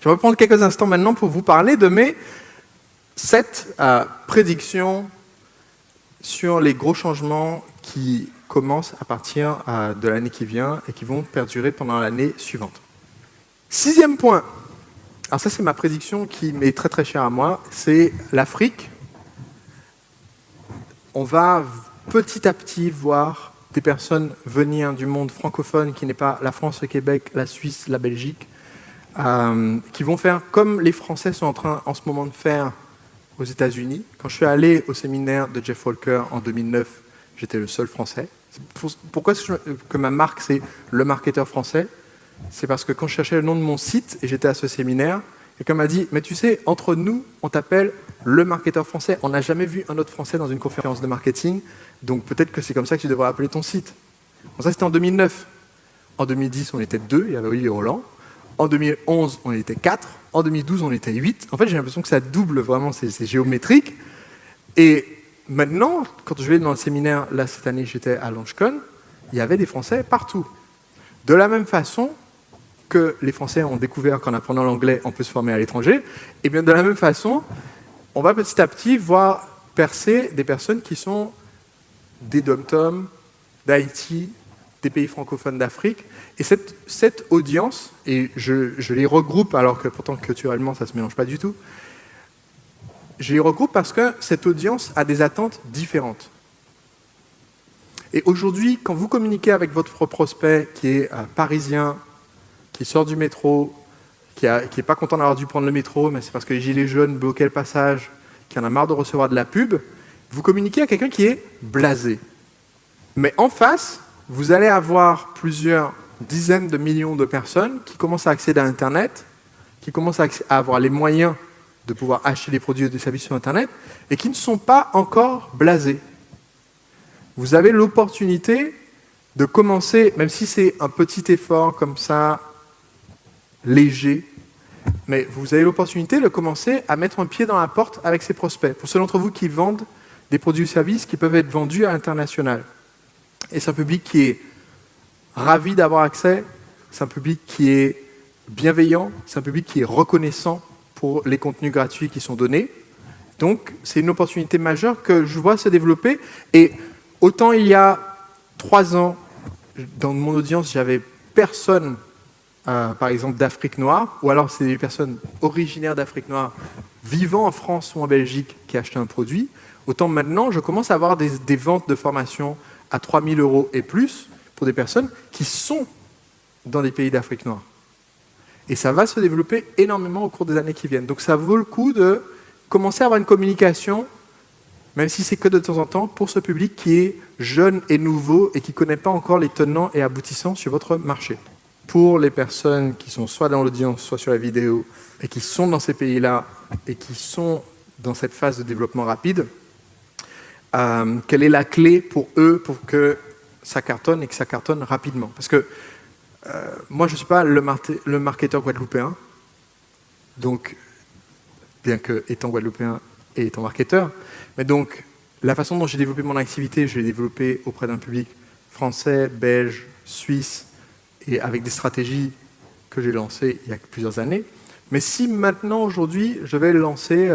Je vais prendre quelques instants maintenant pour vous parler de mes 7 prédictions sur les gros changements qui commencent à partir de l'année qui vient et qui vont perdurer pendant l'année suivante. 6e point. Alors ça, c'est ma prédiction qui m'est très très chère à moi. C'est l'Afrique. On va petit à petit voir des personnes venir du monde francophone qui n'est pas la France, le Québec, la Suisse, la Belgique, qui vont faire comme les Français sont en train en ce moment de faire aux États-Unis. Quand je suis allé au séminaire de Jeff Walker en 2009, j'étais le seul Français. Pourquoi que ma marque, c'est le marketeur français? C'est parce que quand je cherchais le nom de mon site, et j'étais à ce séminaire, quelqu'un m'a dit « Mais tu sais, entre nous, on t'appelle le marketeur français. On n'a jamais vu un autre Français dans une conférence de marketing, donc peut-être que c'est comme ça que tu devrais appeler ton site. » Bon, ça, c'était en 2009. En 2010, on était 2, il y avait Olivier Roland. En 2011, on était 4. En 2012, on était 8. En fait, j'ai l'impression que ça double vraiment, c'est géométrique. Et maintenant, quand je vais dans le séminaire, là, cette année, j'étais à LaunchCon, il y avait des Français partout. De la même façon que les Français ont découvert qu'en apprenant l'anglais, on peut se former à l'étranger, et bien de la même façon, on va petit à petit voir percer des personnes qui sont des dom-toms, d'Haïti, des pays francophones d'Afrique. Et cette audience, et je les regroupe, alors que pourtant culturellement ça ne se mélange pas du tout, je les regroupe parce que cette audience a des attentes différentes. Et aujourd'hui, quand vous communiquez avec votre prospect qui est parisien, qui sort du métro, qui n'est pas content d'avoir dû prendre le métro, mais c'est parce que les gilets jaunes bloquaient le passage, qui en a marre de recevoir de la pub, vous communiquez à quelqu'un qui est blasé. Mais en face, vous allez avoir plusieurs dizaines de millions de personnes qui commencent à accéder à Internet, qui commencent à avoir les moyens de pouvoir acheter des produits et des services sur Internet, et qui ne sont pas encore blasés. Vous avez l'opportunité de commencer, même si c'est un petit effort comme ça, léger, mais vous avez l'opportunité de commencer à mettre un pied dans la porte avec ces prospects. Pour ceux d'entre vous qui vendent des produits ou services qui peuvent être vendus à l'international. Et c'est un public qui est ravi d'avoir accès, c'est un public qui est bienveillant, c'est un public qui est reconnaissant pour les contenus gratuits qui sont donnés. Donc, c'est une opportunité majeure que je vois se développer. Et autant il y a 3 ans, dans mon audience, j'avais personne, par exemple, d'Afrique noire, ou alors c'est des personnes originaires d'Afrique noire vivant en France ou en Belgique qui achetaient un produit, autant maintenant, je commence à avoir des ventes de formation à 3 000 € et plus pour des personnes qui sont dans des pays d'Afrique noire. Et ça va se développer énormément au cours des années qui viennent. Donc ça vaut le coup de commencer à avoir une communication, même si c'est que de temps en temps, pour ce public qui est jeune et nouveau et qui ne connaît pas encore les tenants et aboutissants sur votre marché. Pour les personnes qui sont soit dans l'audience, soit sur la vidéo, et qui sont dans ces pays-là, et qui sont dans cette phase de développement rapide, quelle est la clé pour eux pour que ça cartonne et que ça cartonne rapidement? Parce que moi, je ne suis pas le marketeur guadeloupéen, donc, bien que étant guadeloupéen et étant marketeur, mais donc, la façon dont j'ai développé mon activité, je l'ai développée auprès d'un public français, belge, suisse, et avec des stratégies que j'ai lancées il y a plusieurs années. Mais si maintenant, aujourd'hui, je vais lancer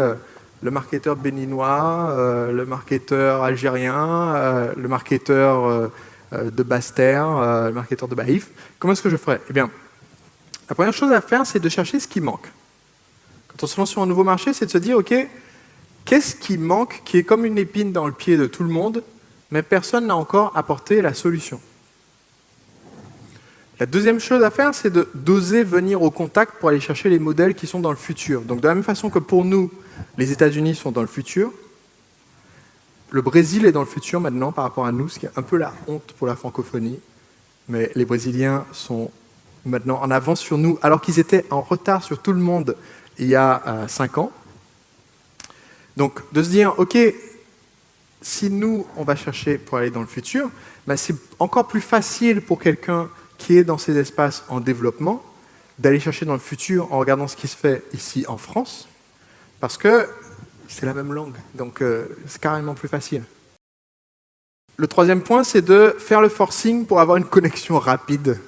le marketeur béninois, le marketeur algérien, le marketeur de Basse-Terre, le marketeur de Baïf, comment est-ce que je ferais? Eh bien, la première chose à faire, c'est de chercher ce qui manque. Quand on se lance sur un nouveau marché, c'est de se dire, OK, qu'est-ce qui manque, qui est comme une épine dans le pied de tout le monde, mais personne n'a encore apporté la solution. La deuxième chose à faire, c'est d'oser venir au contact pour aller chercher les modèles qui sont dans le futur. Donc de la même façon que pour nous, les États-Unis sont dans le futur, le Brésil est dans le futur maintenant par rapport à nous, ce qui est un peu la honte pour la francophonie. Mais les Brésiliens sont maintenant en avance sur nous, alors qu'ils étaient en retard sur tout le monde il y a 5 ans. Donc de se dire, OK, si nous, on va chercher pour aller dans le futur, ben c'est encore plus facile pour quelqu'un qui est dans ces espaces en développement, d'aller chercher dans le futur en regardant ce qui se fait ici en France, parce que c'est la même langue, donc c'est carrément plus facile. Le troisième point, c'est de faire le forcing pour avoir une connexion rapide.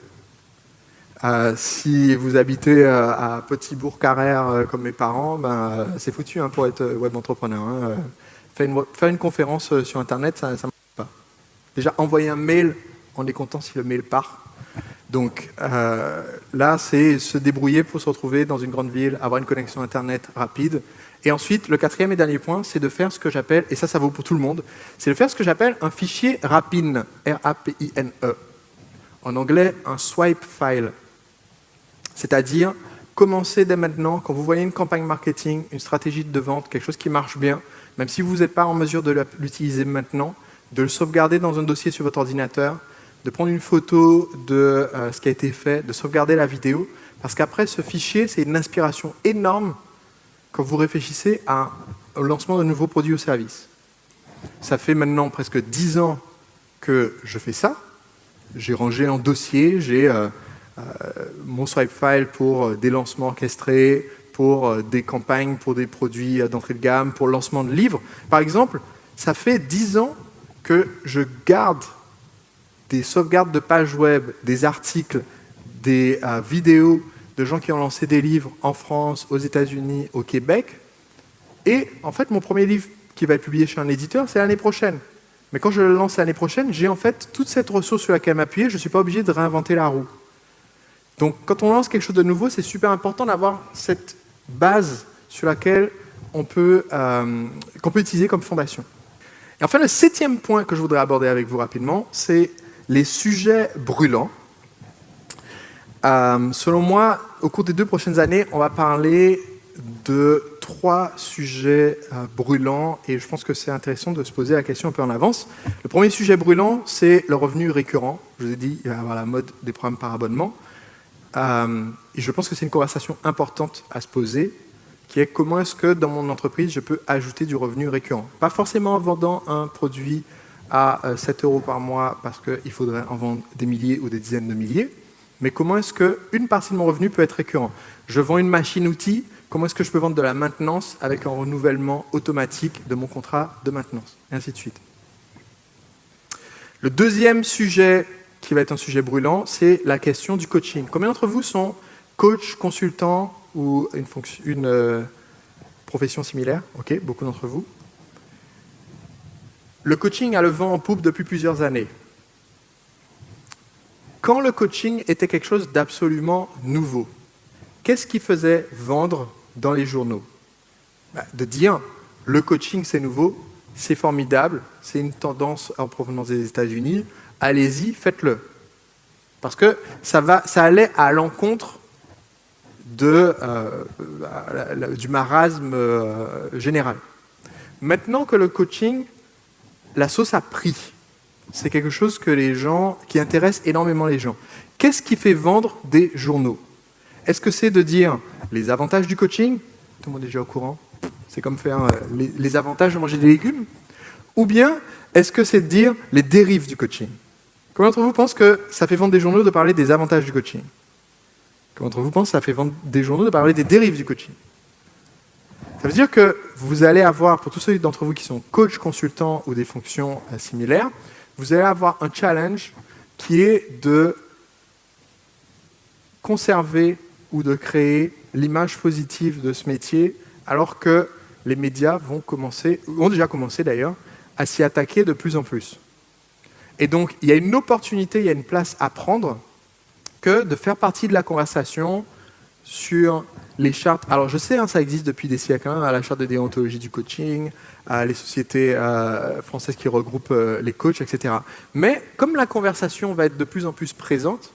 Si vous habitez à Petit-Bourg-Carrère comme mes parents, c'est foutu pour être web entrepreneur. Faire une conférence sur Internet, ça ne marche pas. Déjà, envoyer un mail, on est content si le mail part. Donc là, c'est se débrouiller pour se retrouver dans une grande ville, avoir une connexion Internet rapide. Et ensuite, le quatrième et dernier point, c'est de faire ce que j'appelle, et ça vaut pour tout le monde, c'est de faire ce que j'appelle un fichier rapine, R-A-P-I-N-E. En anglais, un swipe file. C'est-à-dire, commencez dès maintenant, quand vous voyez une campagne marketing, une stratégie de vente, quelque chose qui marche bien, même si vous n'êtes pas en mesure de l'utiliser maintenant, de le sauvegarder dans un dossier sur votre ordinateur, de prendre une photo de ce qui a été fait, de sauvegarder la vidéo, parce qu'après, ce fichier, c'est une inspiration énorme quand vous réfléchissez au lancement de nouveaux produits ou services. Ça fait maintenant presque 10 ans que je fais ça. J'ai rangé en dossier, j'ai mon swipe file pour des lancements orchestrés, pour des campagnes, pour des produits d'entrée de gamme, pour le lancement de livres. Par exemple, ça fait 10 ans que je garde des sauvegardes de pages web, des articles, des vidéos de gens qui ont lancé des livres en France, aux États-Unis, au Québec. Et en fait, mon premier livre qui va être publié chez un éditeur, c'est l'année prochaine. Mais quand je le lance l'année prochaine, j'ai en fait toute cette ressource sur laquelle m'appuyer, je ne suis pas obligé de réinventer la roue. Donc quand on lance quelque chose de nouveau, c'est super important d'avoir cette base sur laquelle qu'on peut utiliser comme fondation. Et enfin, le 7e point que je voudrais aborder avec vous rapidement, c'est les sujets brûlants. Selon moi, au cours des 2 prochaines années, on va parler de 3 sujets brûlants et je pense que c'est intéressant de se poser la question un peu en avance. Le premier sujet brûlant, c'est le revenu récurrent. Je vous ai dit, il va y avoir la mode des programmes par abonnement. Et je pense que c'est une conversation importante à se poser, qui est comment est-ce que dans mon entreprise, je peux ajouter du revenu récurrent. Pas forcément en vendant un produit à 7 € par mois parce qu'il faudrait en vendre des milliers ou des dizaines de milliers, mais comment est-ce qu'une partie de mon revenu peut être récurrent? Je vends une machine-outil, comment est-ce que je peux vendre de la maintenance avec un renouvellement automatique de mon contrat de maintenance, et ainsi de suite. Le deuxième sujet qui va être un sujet brûlant, c'est la question du coaching. Combien d'entre vous sont coach, consultant ou une profession similaire? Ok, beaucoup d'entre vous. Le coaching a le vent en poupe depuis plusieurs années. Quand le coaching était quelque chose d'absolument nouveau, qu'est-ce qui faisait vendre dans les journaux? De dire, le coaching c'est nouveau, c'est formidable, c'est une tendance en provenance des États-Unis, allez-y, faites-le. Parce que ça allait à l'encontre du marasme général. Maintenant que le coaching, la sauce a pris. C'est quelque chose qui intéresse énormément les gens. Qu'est-ce qui fait vendre des journaux? Est-ce que c'est de dire les avantages du coaching? Tout le monde est déjà au courant. C'est comme faire les avantages de manger des légumes. Ou bien, est-ce que c'est de dire les dérives du coaching? Combien d'entre vous pensent que ça fait vendre des journaux de parler des avantages du coaching? Combien d'entre vous pensent que ça fait vendre des journaux de parler des dérives du coaching? Ça veut dire que vous allez avoir, pour tous ceux d'entre vous qui sont coach, consultants ou des fonctions similaires, vous allez avoir un challenge qui est de conserver ou de créer l'image positive de ce métier, alors que les médias ont déjà commencé d'ailleurs, à s'y attaquer de plus en plus. Et donc, il y a une opportunité, il y a une place à prendre que de faire partie de la conversation sur les chartes. Alors, je sais, ça existe depuis des siècles, à la charte de déontologie du coaching, à les sociétés françaises qui regroupent les coachs, etc. Mais comme la conversation va être de plus en plus présente,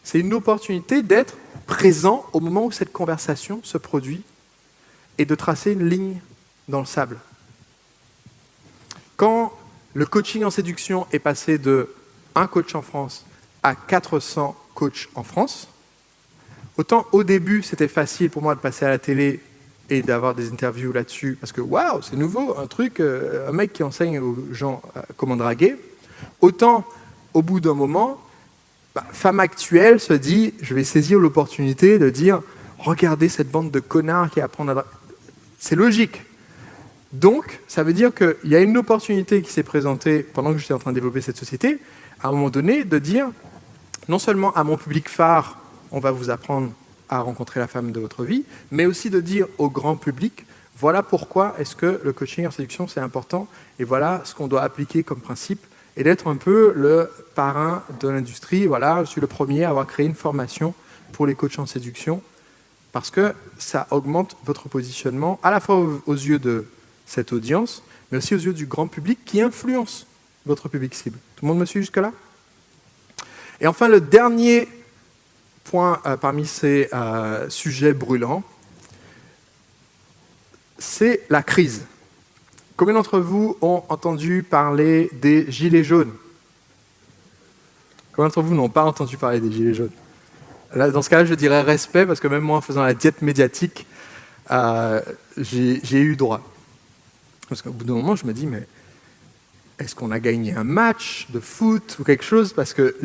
c'est une opportunité d'être présent au moment où cette conversation se produit et de tracer une ligne dans le sable. Quand le coaching en séduction est passé de 1 coach en France à 400 coachs en France, autant au début, c'était facile pour moi de passer à la télé et d'avoir des interviews là-dessus, parce que waouh, c'est nouveau, un mec qui enseigne aux gens comment draguer. Autant, au bout d'un moment, Femme Actuelle se dit, je vais saisir l'opportunité de dire, regardez cette bande de connards qui apprennent à draguer. C'est logique. Donc, ça veut dire qu'il y a une opportunité qui s'est présentée pendant que j'étais en train de développer cette société, à un moment donné, de dire, non seulement à mon public phare, on va vous apprendre à rencontrer la femme de votre vie, mais aussi de dire au grand public, voilà pourquoi est-ce que le coaching en séduction c'est important, et voilà ce qu'on doit appliquer comme principe, et d'être un peu le parrain de l'industrie. Voilà, je suis le premier à avoir créé une formation pour les coachs en séduction, parce que ça augmente votre positionnement, à la fois aux yeux de cette audience, mais aussi aux yeux du grand public qui influence votre public cible. Tout le monde me suit jusque-là? Et enfin, le dernier point parmi ces sujets brûlants, c'est la crise. Combien d'entre vous ont entendu parler des gilets jaunes? Combien d'entre vous n'ont pas entendu parler des gilets jaunes? Là, dans ce cas-là, je dirais respect, parce que même moi, en faisant la diète médiatique, j'ai eu droit. Parce qu'au bout d'un moment, je me dis, mais est-ce qu'on a gagné un match de foot ou quelque chose? Parce que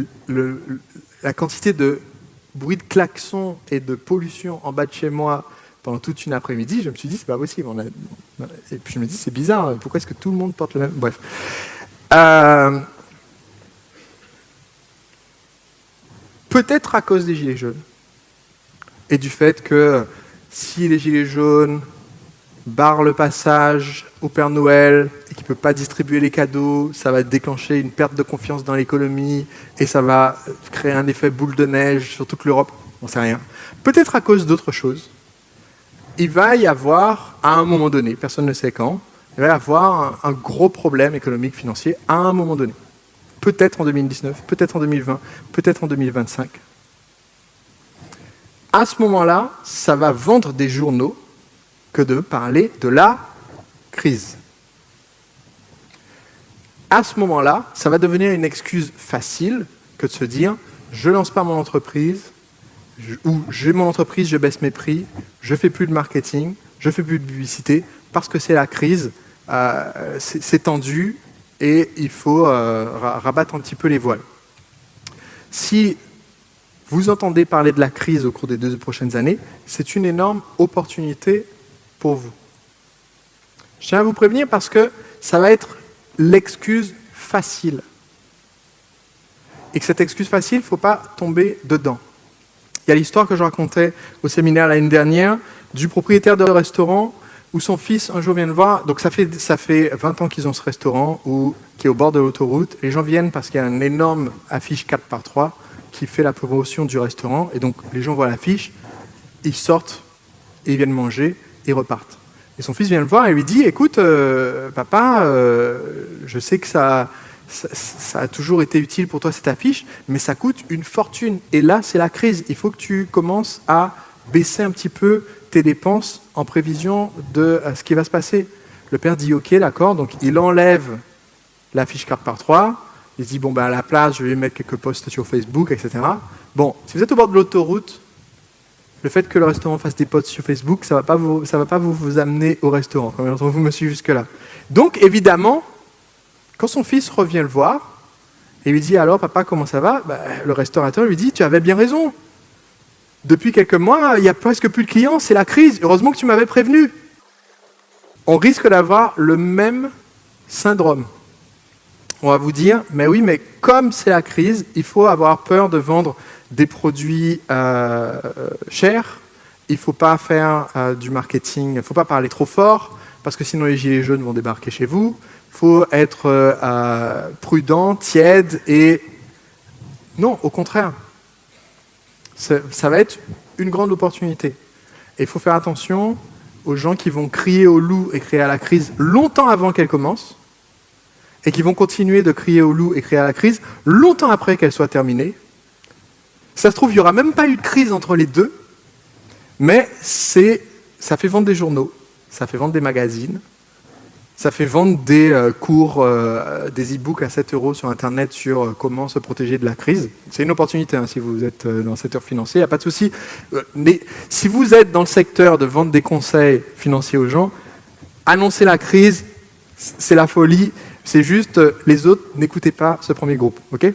la quantité de bruit de klaxon et de pollution en bas de chez moi pendant toute une après-midi, je me suis dit, c'est pas possible. Et puis je me dis, c'est bizarre, pourquoi est-ce que tout le monde porte le même... Bref. Peut-être à cause des gilets jaunes. Et du fait que si les gilets jaunes barrent le passage au Père Noël et qu'il ne peut pas distribuer les cadeaux, ça va déclencher une perte de confiance dans l'économie et ça va créer un effet boule de neige sur toute l'Europe. On ne sait rien. Peut-être à cause d'autres choses. Il va y avoir, à un moment donné, personne ne sait quand, il va y avoir un gros problème économique, financier, à un moment donné. Peut-être en 2019, peut-être en 2020, peut-être en 2025. À ce moment-là, ça va vendre des journaux que de parler de la crise. À ce moment-là, ça va devenir une excuse facile que de se dire « je ne lance pas mon entreprise » ou « j'ai mon entreprise, je baisse mes prix, je ne fais plus de marketing, je ne fais plus de publicité parce que c'est la crise, c'est tendu et il faut rabattre un petit peu les voiles ». Si vous entendez parler de la crise au cours des 2 prochaines années, c'est une énorme opportunité pour vous. Je tiens à vous prévenir parce que ça va être l'excuse facile. Et que cette excuse facile, il ne faut pas tomber dedans. Il y a l'histoire que je racontais au séminaire l'année dernière du propriétaire de restaurant où son fils un jour vient le voir. Donc ça fait 20 ans qu'ils ont ce restaurant qui est au bord de l'autoroute. Les gens viennent parce qu'il y a une énorme affiche 4x3 qui fait la promotion du restaurant. Et donc les gens voient l'affiche, ils sortent et ils viennent manger et repartent. Et son fils vient le voir et lui dit « Écoute, papa, je sais que ça a toujours été utile pour toi cette affiche, mais ça coûte une fortune. Et là, c'est la crise. Il faut que tu commences à baisser un petit peu tes dépenses en prévision de ce qui va se passer. » Le père dit « Ok, d'accord. » Donc il enlève l'affiche 4x3. Il se dit « Bon, ben, à la place, je vais mettre quelques posts sur Facebook, etc. » Bon, si vous êtes au bord de l'autoroute, le fait que le restaurant fasse des posts sur Facebook, ça ne va pas vous amener au restaurant. Combien d'entre vous me suivez jusque-là? Donc, évidemment, quand son fils revient le voir, et lui dit « Alors, papa, comment ça va ?» Le restaurateur lui dit « Tu avais bien raison. Depuis quelques mois, il n'y a presque plus de clients, c'est la crise. Heureusement que tu m'avais prévenu. » On risque d'avoir le même syndrome. On va vous dire « Mais oui, mais comme c'est la crise, il faut avoir peur de vendre des produits chers. Il ne faut pas faire du marketing, il ne faut pas parler trop fort, parce que sinon les gilets jaunes vont débarquer chez vous. Il faut être prudent, tiède et... Non, au contraire. Ça va être une grande opportunité. Et il faut faire attention aux gens qui vont crier au loup et crier à la crise longtemps avant qu'elle commence, et qui vont continuer de crier au loup et crier à la crise longtemps après qu'elle soit terminée. Ça se trouve, il n'y aura même pas eu de crise entre les deux, mais ça fait vendre des journaux, ça fait vendre des magazines, ça fait vendre des cours, des e-books à 7 € sur Internet sur comment se protéger de la crise. C'est une opportunité hein, si vous êtes dans le secteur financier, il n'y a pas de souci. Mais si vous êtes dans le secteur de vendre des conseils financiers aux gens, annoncer la crise, c'est la folie. C'est juste, les autres, n'écoutez pas ce premier groupe, ok ?